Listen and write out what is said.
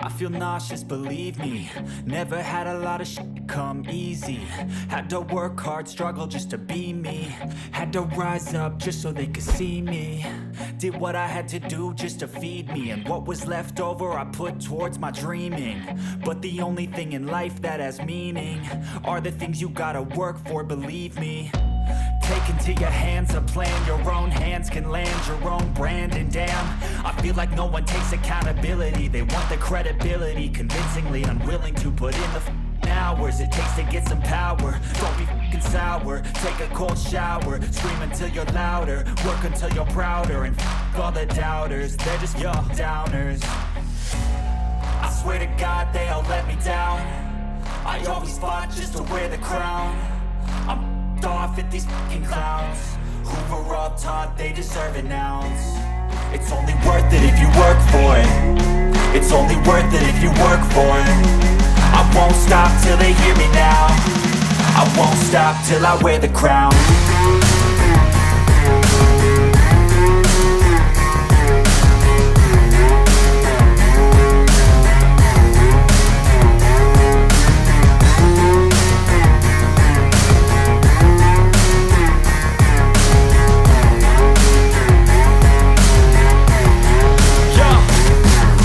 I feel nauseous, believe me. Never had a lot of shit come easy. Had to work hard, struggle just to be me. Had to rise up just so they could see me. Did what I had to do just to feed me. And what was left over I put towards my dreaming. But the only thing in life that has meaning are the things you gotta work for, believe me. Take into your hands a plan. Your own hands can land your own brand. And damn, I feel like no one takes accountability. They want the credibility, convincingly unwilling to put in the hours it takes to get some power. Don't be f***ing sour. Take a cold shower. Scream until you're louder. Work until you're prouder. And f*** all the doubters, they're just your downers. I swear to God they all let me down. I always fought just to wear the crown. I'm off at these fucking clowns who were all taught they deserve an ounce. It's only worth it if you work for it. It's only worth it if you work for it. I won't stop till they hear me now. I won't stop till I wear the crown.